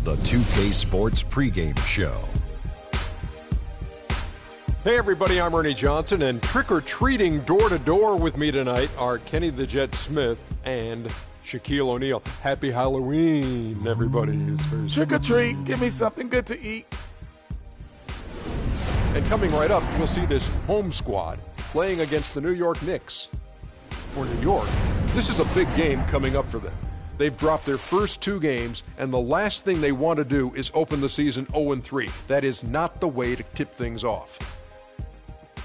the 2K Sports pregame show. Hey everybody, I'm Ernie Johnson, and trick-or-treating door-to-door with me tonight are Kenny the Jet Smith and Shaquille O'Neal. Happy Halloween, everybody. Trick or treat, give me something good to eat. And coming right up, we'll see this home squad playing against the New York Knicks. For New York, this is a big game coming up for them. They've dropped their first 2 games, and the last thing they want to do is open the season 0-3. That is not the way to tip things off.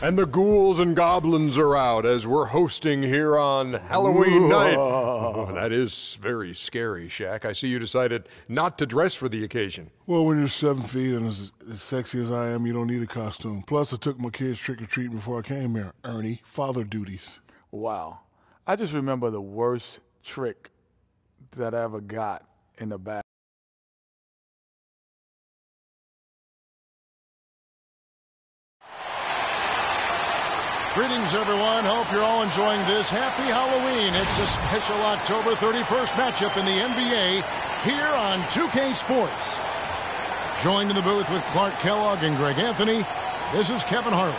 And the ghouls and goblins are out as we're hosting here on Halloween night. Oh, that is very scary, Shaq. I see you decided not to dress for the occasion. Well, when you're 7 feet and as sexy as I am, you don't need a costume. Plus, I took my kids trick-or-treating before I came here. Ernie, father duties. Wow. I just remember the worst trick that I ever got in the back. Greetings, everyone. Hope you're all enjoying this. Happy Halloween. It's a special October 31st matchup in the NBA here on 2K Sports. Joined in the booth with Clark Kellogg and Greg Anthony, this is Kevin Harlan.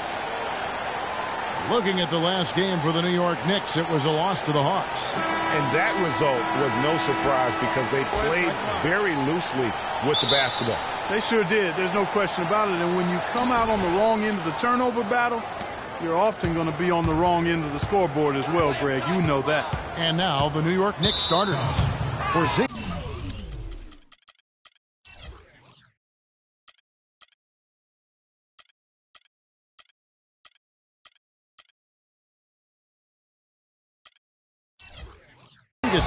Looking at the last game for the New York Knicks, it was a loss to the Hawks. And that result was no surprise because they played very loosely with the basketball. They sure did. There's no question about it. And when you come out on the wrong end of the turnover battle, you're often going to be on the wrong end of the scoreboard as well, Greg. You know that. And now the New York Knicks starters. Porzingis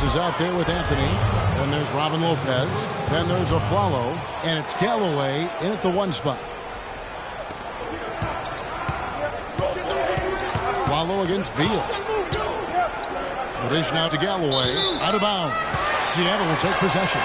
is out there with Anthony. Then there's Robin Lopez. Then there's Aflalo. And it's Galloway in at the 1 spot. Aflalo against Beal. The dish now to Galloway. Out of bounds. Seattle will take possession.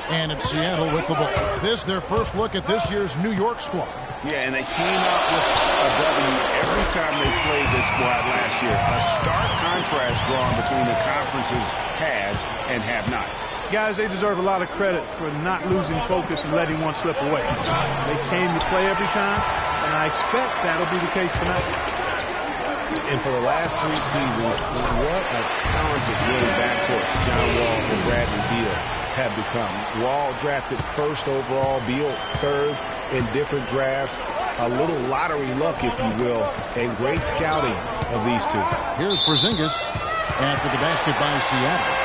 And it's Seattle with the ball. This their first look at this year's New York squad. Yeah, and they came out with a W every time they played this squad last year. A stark contrast drawn between the conference's haves and have-nots. Guys, they deserve a lot of credit for not losing focus and letting one slip away. They came to play every time, and I expect that'll be the case tonight. And for the last 3 seasons, what a talented young backcourt John Wall and Bradley Beal have become. Wall drafted 1st overall, Beal 3rd in different drafts. A little lottery luck, if you will, and great scouting of these two. Here's Porzingis after the basket by Seattle.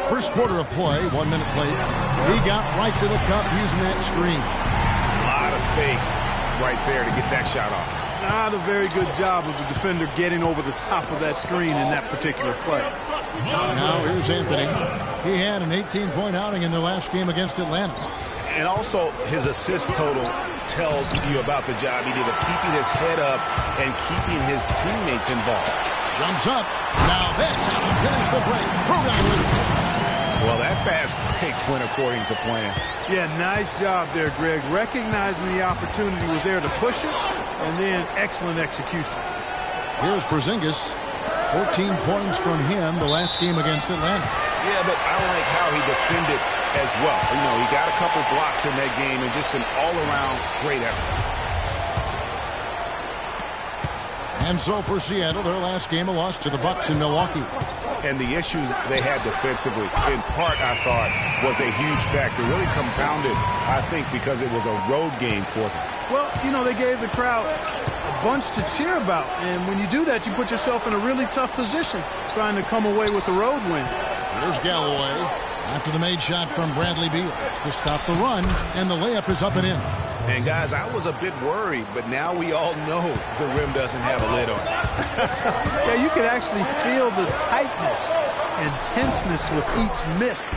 First quarter of play, 1 minute played. He got right to the cup using that screen. A lot of space right there to get that shot off. Not a very good job of the defender getting over the top of that screen in that particular play. Now here's Anthony. He had an 18-point outing in their last game against Atlanta. And also his assist total tells you about the job he did of keeping his head up and keeping his teammates involved. Jumps up. Now that's how to finish the break. Well, that fast break went according to plan. Yeah, nice job there, Greg. Recognizing the opportunity was there to push it, and then excellent execution. Here's Porzingis. 14 points from him the last game against Atlanta. Yeah, but I like how he defended as well. You know, he got a couple blocks in that game and just an all-around great effort. And so for Seattle, their last game, a loss to the Bucks in Milwaukee. And the issues they had defensively, in part, I thought, was a huge factor. Really compounded, I think, because it was a road game for them. Well, you know, they gave the crowd a bunch to cheer about. And when you do that, you put yourself in a really tough position trying to come away with the road win. Here's Galloway after the made shot from Bradley Beal to stop the run, and the layup is up and in. And, guys, I was a bit worried, but now we all know the rim doesn't have a lid on it. Yeah, you could actually feel the tightness and tenseness with each miss.